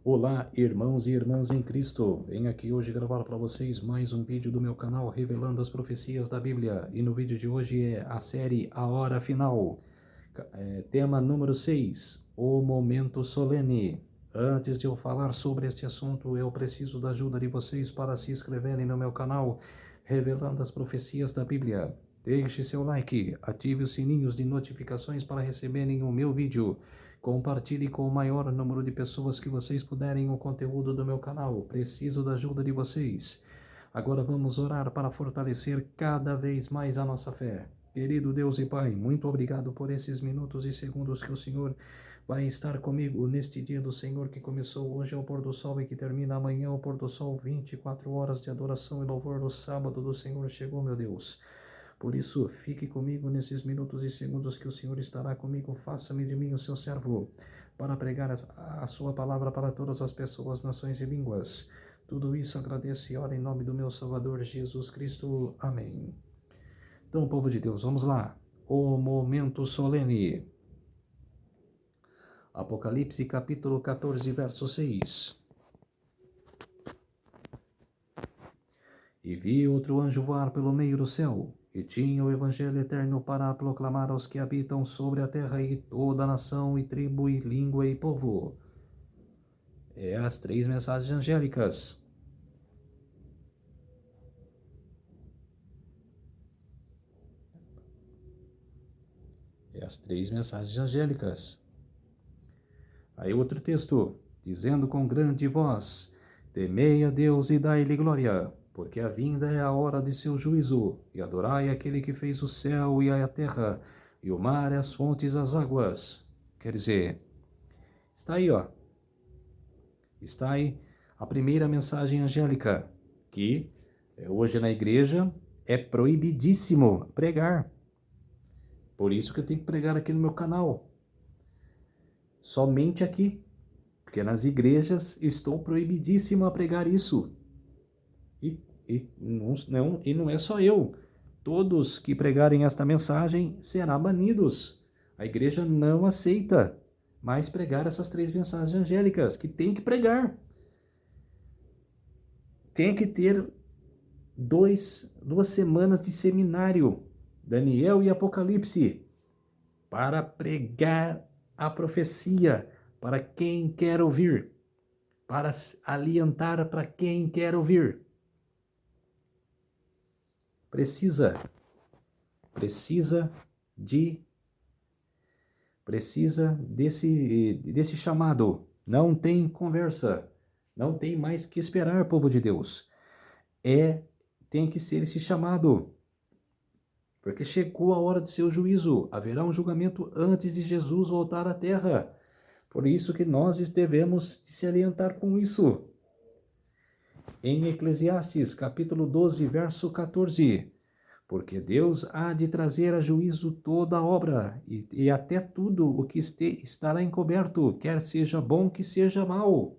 Olá, irmãos e irmãs em Cristo. Venho aqui hoje gravar para vocês mais um vídeo do meu canal revelando as profecias da Bíblia. E no vídeo de hoje é a série A Hora Final. Tema número 6, o momento solene. Antes de eu falar sobre este assunto, eu preciso da ajuda de vocês para se inscreverem no meu canal revelando as profecias da Bíblia. Deixe seu like, ative os sininhos de notificações para receberem o meu vídeo. Compartilhe com o maior número de pessoas que vocês puderem o conteúdo do meu canal. Preciso da ajuda de vocês. Agora vamos orar para fortalecer cada vez mais a nossa fé. Querido Deus e Pai, muito obrigado por esses minutos e segundos que o Senhor vai estar comigo neste dia do Senhor que começou hoje ao pôr do sol e que termina amanhã ao pôr do sol. 24 horas de adoração e louvor no sábado do Senhor chegou, meu Deus. Por isso, fique comigo nesses minutos e segundos que o Senhor estará comigo. Faça-me de mim o seu servo, para pregar a sua palavra para todas as pessoas, nações e línguas. Tudo isso agradeço e oro em nome do meu Salvador Jesus Cristo. Amém. Então, povo de Deus, vamos lá. O momento solene. Apocalipse capítulo 14, verso 6. E vi outro anjo voar pelo meio do céu, e tinha o evangelho eterno para proclamar aos que habitam sobre a terra e toda nação e tribo e língua e povo. É as 3 mensagens angélicas. É as 3 mensagens angélicas. Aí outro texto, dizendo com grande voz: temei a Deus e dai-lhe glória, porque a vinda é a hora de seu juízo, e adorai aquele que fez o céu e a terra, e o mar e as fontes as águas. Quer dizer, está aí, ó. Está aí a primeira mensagem angélica, que hoje na igreja é proibidíssimo pregar. Por isso que eu tenho que pregar aqui no meu canal. Somente aqui. Porque nas igrejas eu estou proibidíssimo a pregar isso. E não é só eu. Todos que pregarem esta mensagem serão banidos. A igreja não aceita mais pregar essas 3 mensagens angélicas, que tem que pregar. Tem que ter 2 semanas de seminário, Daniel e Apocalipse, para pregar a profecia para quem quer ouvir, para alientar para quem quer ouvir. Precisa desse chamado. Não tem conversa. Não tem mais que esperar, povo de Deus. Tem que ser esse chamado. Porque chegou a hora de seu juízo. Haverá um julgamento antes de Jesus voltar à terra. Por isso que nós devemos se alientar com isso. Em Eclesiastes, capítulo 12, verso 14. Porque Deus há de trazer a juízo toda a obra, e até tudo o que estará encoberto, quer seja bom, que seja mal.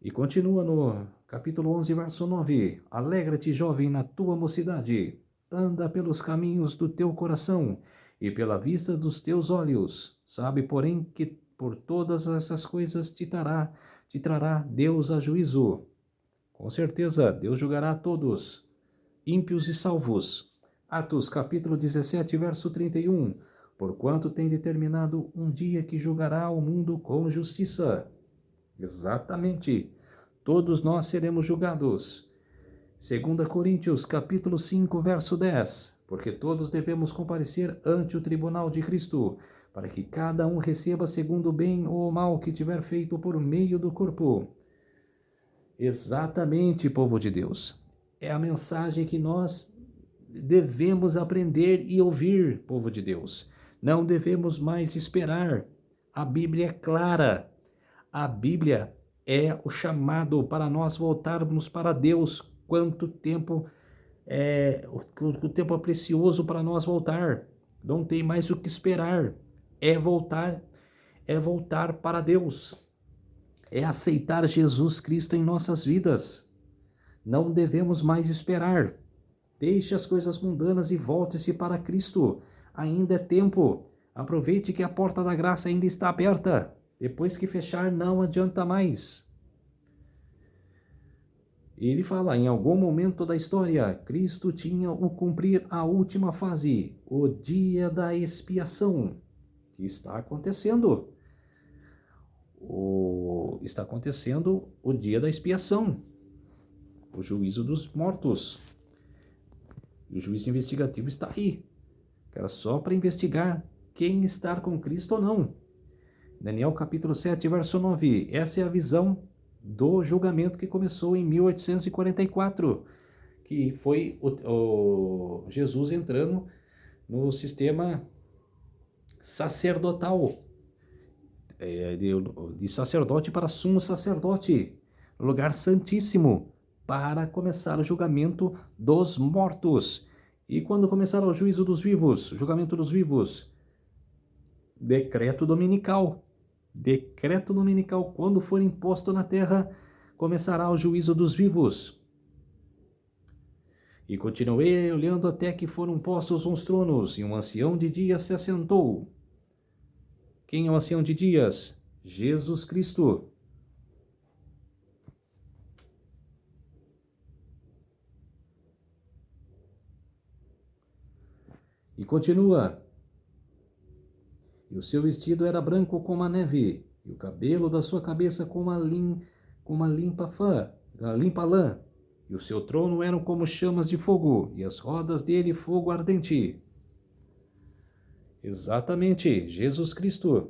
E continua no capítulo 11, verso 9. Alegra-te, jovem, na tua mocidade. Anda pelos caminhos do teu coração e pela vista dos teus olhos. Sabe, porém, que por todas essas coisas te trará Deus a juízo. Com certeza, Deus julgará a todos, ímpios e salvos. Atos, capítulo 17, verso 31. Porquanto tem determinado um dia que julgará o mundo com justiça. Exatamente. Todos nós seremos julgados. 2 Coríntios, capítulo 5, verso 10. Porque todos devemos comparecer ante o tribunal de Cristo, para que cada um receba segundo o bem ou o mal que tiver feito por meio do corpo. Exatamente, povo de Deus. É a mensagem que nós devemos aprender e ouvir, povo de Deus. Não devemos mais esperar. A Bíblia é clara. A Bíblia é o chamado para nós voltarmos para Deus. Quanto tempo o tempo é precioso para nós voltar. Não tem mais o que esperar. É voltar para Deus. É aceitar Jesus Cristo em nossas vidas. Não devemos mais esperar. Deixe as coisas mundanas e volte-se para Cristo. Ainda é tempo. Aproveite que a porta da graça ainda está aberta. Depois que fechar, não adianta mais. Ele fala, em algum momento da história, Cristo tinha o cumprir a última fase, o dia da expiação, que está acontecendo. Está acontecendo o dia da expiação, o juízo dos mortos. E o juízo investigativo está aí. Era só para investigar quem está com Cristo ou não. Daniel capítulo 7, verso 9. Essa é a visão do julgamento que começou em 1844, que foi o Jesus entrando no sistema sacerdotal, de sacerdote para sumo sacerdote, no lugar santíssimo, para começar o julgamento dos mortos. E quando começar o juízo dos vivos, julgamento dos vivos, decreto dominical. Decreto dominical, quando for imposto na terra, começará o juízo dos vivos. E continuei olhando até que foram postos uns tronos, e um ancião de dias se assentou. Quem é o ancião de dias? Jesus Cristo. E continua. E o seu vestido era branco como a neve, e o cabelo da sua cabeça como a limpa lã. E o seu trono eram como chamas de fogo, e as rodas dele fogo ardente. Exatamente, Jesus Cristo.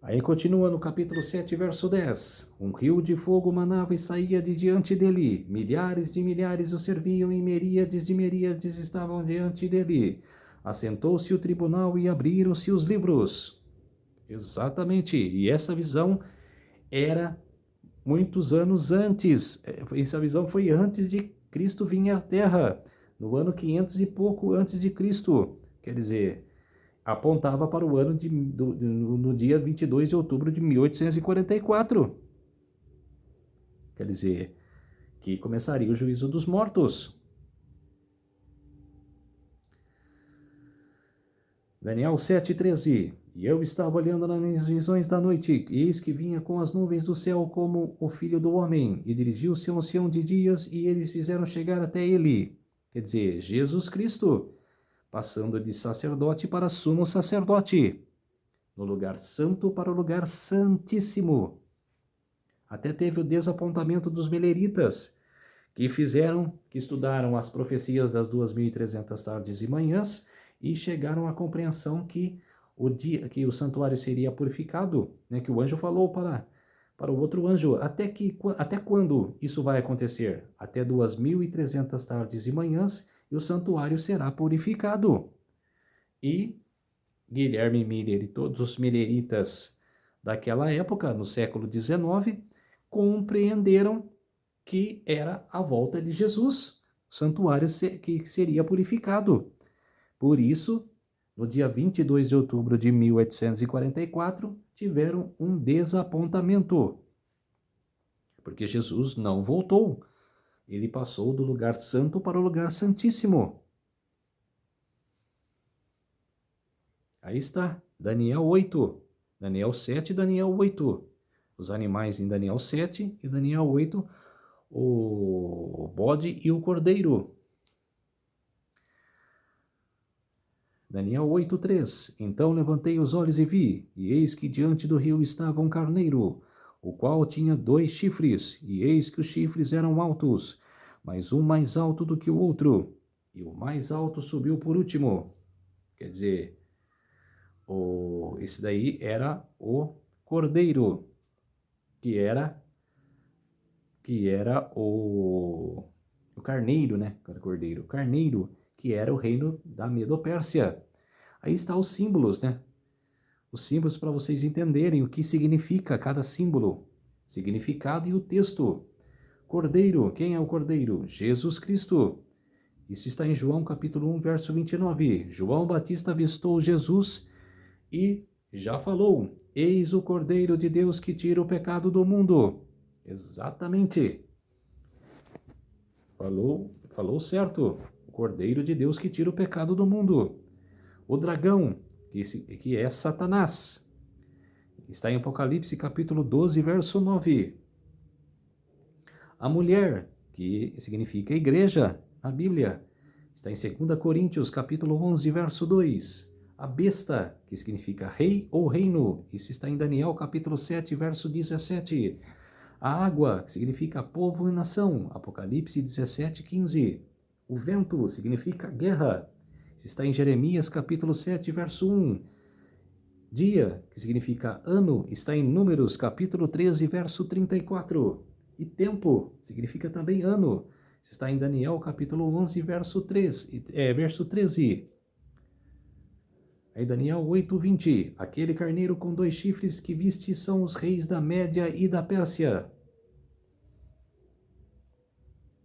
Aí continua no capítulo 7, verso 10. Um rio de fogo manava e saía de diante dele. Milhares de milhares o serviam e miríades de miríades estavam diante dele. Assentou-se o tribunal e abriram-se os livros. Exatamente, e essa visão era muitos anos antes. Essa visão foi antes de Cristo vir à Terra, no ano 500 e pouco antes de Cristo. Quer dizer, apontava para o ano no dia 22 de outubro de 1844. Quer dizer, que começaria o juízo dos mortos. Daniel 7,13. E eu estava olhando nas minhas visões da noite, e eis que vinha com as nuvens do céu como o Filho do Homem, e dirigiu-se ao ancião de dias, e eles fizeram chegar até ele. Quer dizer, Jesus Cristo, passando de sacerdote para sumo sacerdote, no lugar santo para o lugar santíssimo. Até teve o desapontamento dos meleritas, que estudaram as profecias das 2.300 tardes e manhãs, e chegaram à compreensão que o santuário seria purificado, né, que o anjo falou para o outro anjo, até quando isso vai acontecer? Até 2.300 tardes e manhãs, e o santuário será purificado. E Guilherme Miller e todos os milleritas daquela época, no século XIX, compreenderam que era a volta de Jesus, o santuário que seria purificado. Por isso, no dia 22 de outubro de 1844, tiveram um desapontamento, porque Jesus não voltou. Ele passou do lugar santo para o lugar santíssimo. Aí está, Daniel 8, Daniel 7 e Daniel 8. Os animais em Daniel 7 e Daniel 8, o bode e o cordeiro. Daniel 8:3. Então levantei os olhos e vi, e eis que diante do rio estava um carneiro, o qual tinha 2 chifres, e eis que os chifres eram altos, mas um mais alto do que o outro, e o mais alto subiu por último. Quer dizer, esse daí era o cordeiro, que era o carneiro, né? Cordeiro, carneiro, que era o reino da Medo-Pérsia. Aí está os símbolos, né? Os símbolos para vocês entenderem o que significa cada símbolo, significado e o texto. Cordeiro, quem é o cordeiro? Jesus Cristo. Isso está em João capítulo 1, verso 29. João Batista avistou Jesus e já falou: eis o Cordeiro de Deus que tira o pecado do mundo. Exatamente. Falou certo. O Cordeiro de Deus que tira o pecado do mundo. O dragão, que é Satanás. Está em Apocalipse capítulo 12, verso 9. A mulher, que significa igreja, a Bíblia, está em 2 Coríntios capítulo 11, verso 2. A besta, que significa rei ou reino, isso está em Daniel capítulo 7, verso 17. A água, que significa povo e nação, Apocalipse 17, 15. O vento significa guerra, isso está em Jeremias capítulo 7, verso 1. Dia, que significa ano, está em Números capítulo 13, verso 34. E tempo significa também ano, está em Daniel capítulo 11, verso 13. Aí Daniel 8, 20. Aquele carneiro com 2 chifres que viste são os reis da Média e da Pérsia.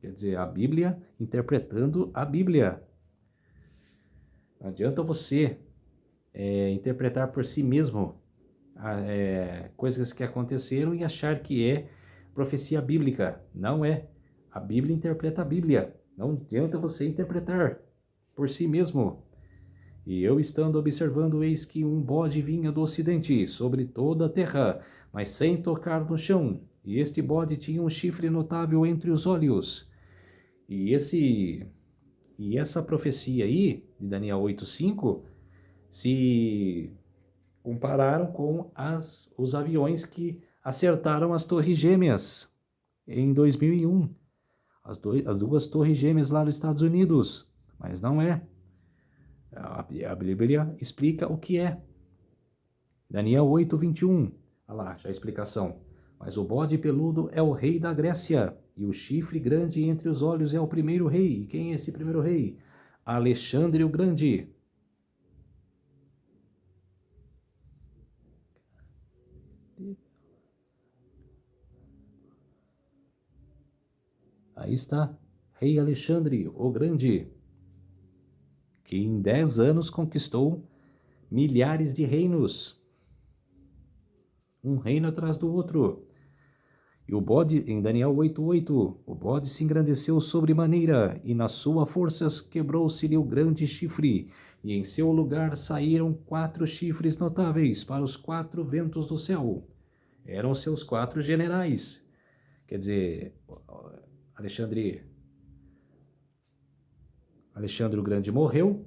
Quer dizer, a Bíblia interpretando a Bíblia. Não adianta você interpretar por si mesmo coisas que aconteceram e achar que é profecia bíblica. Não é. A Bíblia interpreta a Bíblia. Não adianta você interpretar por si mesmo. E eu, estando observando, eis que um bode vinha do ocidente, sobre toda a terra, mas sem tocar no chão. E este bode tinha um chifre notável entre os olhos. E essa profecia aí, de Daniel 8:5, se compararam com os aviões que acertaram as Torres Gêmeas em 2001. As 2 Torres Gêmeas lá nos Estados Unidos. Mas não é. A Bíblia explica o que é. Daniel 8, 21. Olha lá, já a explicação. Mas o bode peludo é o rei da Grécia, e o chifre grande entre os olhos é o primeiro rei. E quem é esse primeiro rei? Alexandre o Grande. Aí está, rei Alexandre o Grande, que em 10 anos conquistou milhares de reinos, um reino atrás do outro. E o bode, em Daniel 8:8, o bode se engrandeceu sobremaneira, e nas suas forças quebrou-se-lhe o grande chifre, e em seu lugar saíram 4 chifres notáveis para os 4 ventos do céu. Eram seus 4 generais. Quer dizer, Alexandre o Grande morreu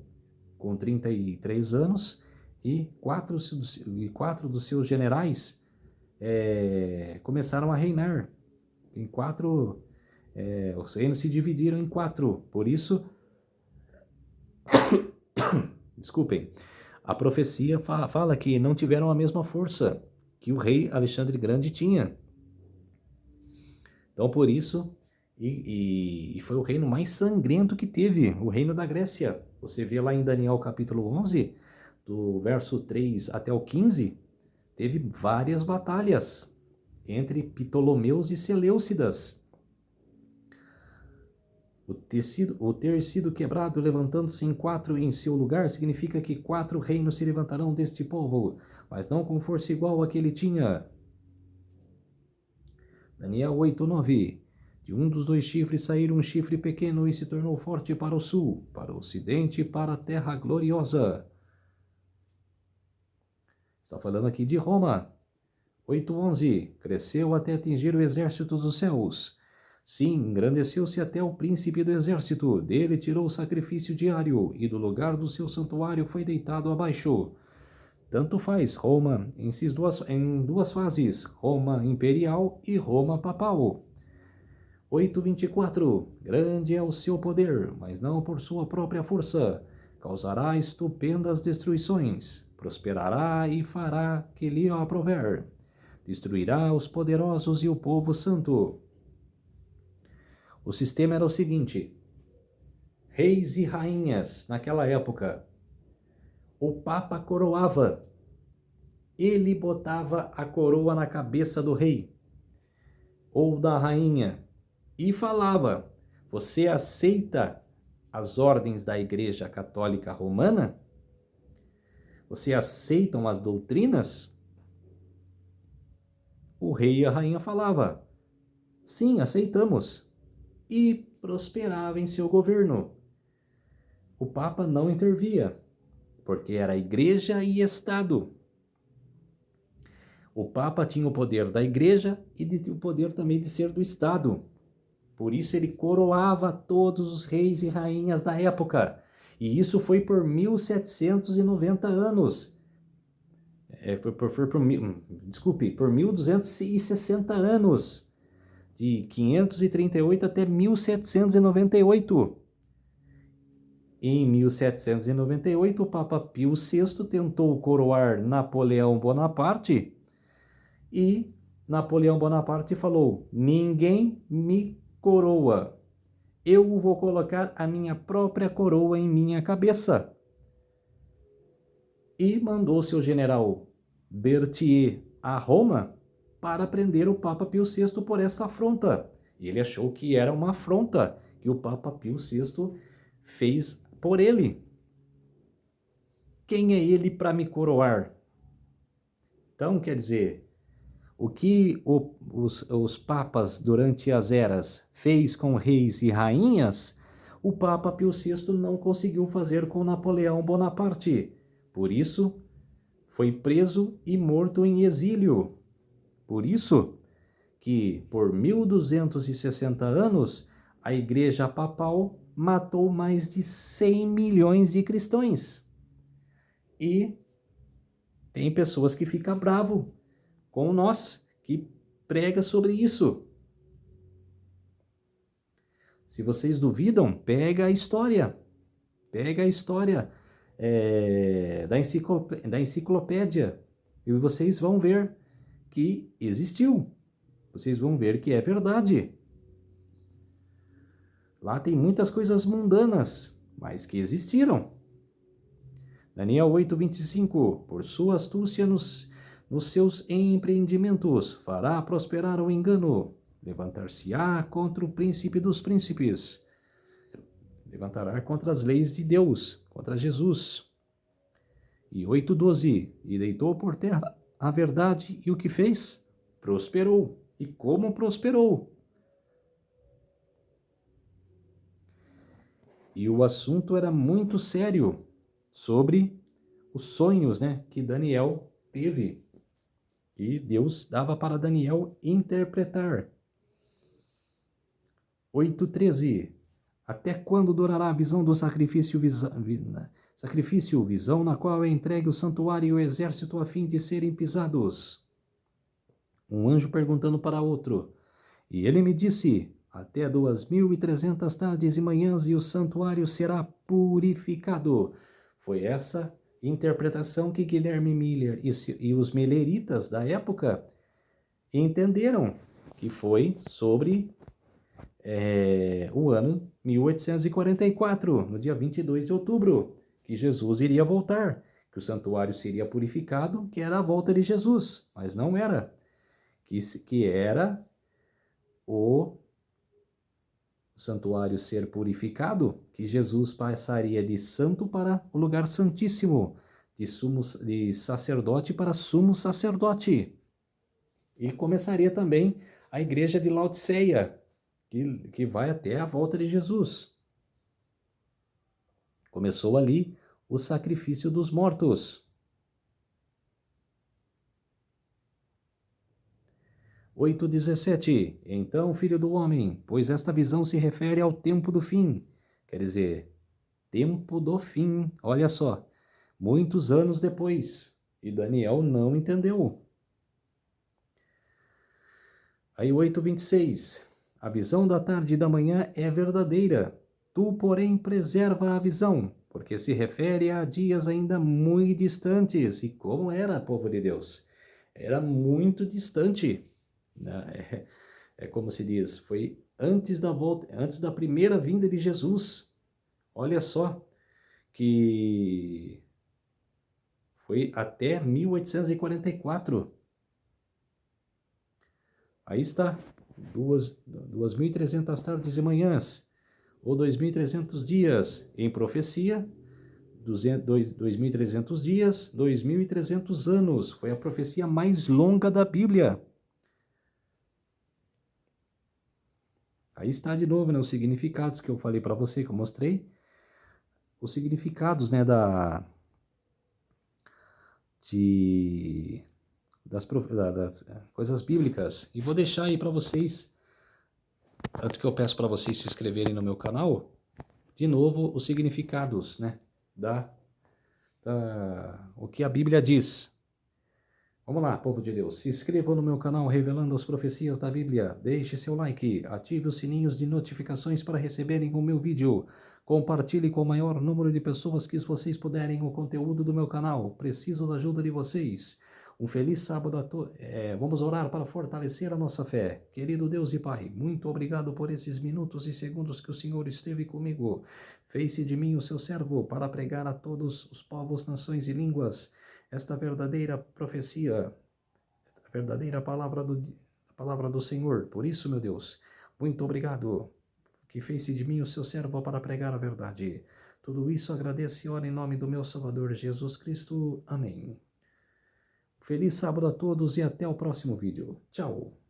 com 33 anos e 4 dos seus generais começaram a reinar. Em 4, os reinos se dividiram em 4. Por isso, desculpem, a profecia fala que não tiveram a mesma força que o rei Alexandre Grande tinha. Então, por isso, e foi o reino mais sangrento que teve, o reino da Grécia. Você vê lá em Daniel capítulo 11, do verso 3 até o 15, teve várias batalhas entre Ptolomeus e Seleucidas. O ter sido quebrado, levantando-se em 4 em seu lugar, significa que 4 reinos se levantarão deste povo, mas não com força igual a que ele tinha. Daniel 8:9. De um dos 2 chifres saíram um chifre pequeno e se tornou forte para o sul, para o ocidente e para a terra gloriosa. Está falando aqui de Roma. 8:11. Cresceu até atingir o exército dos céus. Sim, engrandeceu-se até o príncipe do exército. Dele tirou o sacrifício diário, e do lugar do seu santuário foi deitado abaixo. Tanto faz Roma em duas fases, Roma imperial e Roma papal. 8:24. Grande é o seu poder, mas não por sua própria força. Causará estupendas destruições, prosperará e fará que lhe aprover. Destruirá os poderosos e o povo santo. O sistema era o seguinte: reis e rainhas, naquela época, o Papa coroava. Ele botava a coroa na cabeça do rei ou da rainha e falava: você aceita as ordens da Igreja Católica Romana? Você aceitam as doutrinas? O rei e a rainha falava: sim, aceitamos. E prosperava em seu governo. O Papa não intervia. porque era igreja e Estado. O Papa tinha o poder da igreja e o poder também de ser do Estado. Por isso ele coroava todos os reis e rainhas da época. E isso foi por 1790 anos. Por 1260 anos. De 538 até 1798. Em 1798, o Papa Pio VI tentou coroar Napoleão Bonaparte e Napoleão Bonaparte falou: ninguém me coroa, eu vou colocar a minha própria coroa em minha cabeça. E mandou seu general Berthier a Roma para prender o Papa Pio VI por essa afronta. Ele achou que era uma afronta que o Papa Pio VI fez por ele. Quem é ele para me coroar? Então, quer dizer, o que os papas durante as eras fez com reis e rainhas, o Papa Pio VI não conseguiu fazer com Napoleão Bonaparte. Por isso, foi preso e morto em exílio. Por isso que, por 1260 anos, a Igreja Papal matou mais de 100 milhões de cristãos. E tem pessoas que ficam bravos com nós, que prega sobre isso. Se vocês duvidam, pega a história. Pega a história da enciclopédia e vocês vão ver que existiu. Vocês vão ver que é verdade. Lá tem muitas coisas mundanas, mas que existiram. Daniel 8:25. Por sua astúcia nos seus empreendimentos fará prosperar o engano. Levantar-se-á contra o príncipe dos príncipes. Levantará contra as leis de Deus, contra Jesus. E 8:12. E deitou por terra a verdade, e o que fez? Prosperou. E como prosperou? E o assunto era muito sério, sobre os sonhos, que Daniel teve, que Deus dava para Daniel interpretar. 8:13. Até quando durará a visão do sacrifício, visão na qual é entregue o santuário e o exército a fim de serem pisados? Um anjo perguntando para outro. E ele me disse: até 2.300 tardes e manhãs, e o santuário será purificado. Foi essa interpretação que Guilherme Miller e os mileritas da época entenderam, que foi sobre o ano 1844, no dia 22 de outubro, que Jesus iria voltar, que o santuário seria purificado, que era a volta de Jesus, mas não era, que era o santuário ser purificado, que Jesus passaria de santo para o lugar santíssimo, de sacerdote para sumo sacerdote. E começaria também a igreja de Laodiceia, que vai até a volta de Jesus. Começou ali o sacrifício dos mortos. 8:17. Então, filho do homem, pois esta visão se refere ao tempo do fim. Quer dizer, tempo do fim. Olha só, muitos anos depois. E Daniel não entendeu. Aí 8:26. A visão da tarde e da manhã é verdadeira. Tu, porém, preserva a visão, porque se refere a dias ainda muito distantes. E como era, povo de Deus? Era muito distante. É como se diz, foi antes da volta, antes da primeira vinda de Jesus. Olha só, que foi até 1844. Aí está, 2.300 tardes e manhãs, ou 2.300 dias em profecia, 2.300 dias, 2.300 anos. Foi a profecia mais longa da Bíblia. Aí está de novo, os significados que eu falei para você, que eu mostrei. Os significados, das coisas bíblicas. E vou deixar aí para vocês, antes que eu peço para vocês se inscreverem no meu canal, de novo os significados, né, o que a Bíblia diz. Vamos lá, povo de Deus, se inscrevam no meu canal Revelando as Profecias da Bíblia, deixe seu like, ative os sininhos de notificações para receberem o meu vídeo, compartilhe com o maior número de pessoas que vocês puderem o conteúdo do meu canal, preciso da ajuda de vocês. Um feliz sábado a todos. Vamos orar para fortalecer a nossa fé. Querido Deus e Pai, muito obrigado por esses minutos e segundos que o Senhor esteve comigo. Fez-se de mim o seu servo para pregar a todos os povos, nações e línguas esta verdadeira profecia, esta verdadeira palavra do Senhor. Por isso, meu Deus, muito obrigado, que fez-se de mim o seu servo para pregar a verdade. Tudo isso agradeço e oro em nome do meu Salvador Jesus Cristo. Amém. Feliz sábado a todos e até o próximo vídeo. Tchau.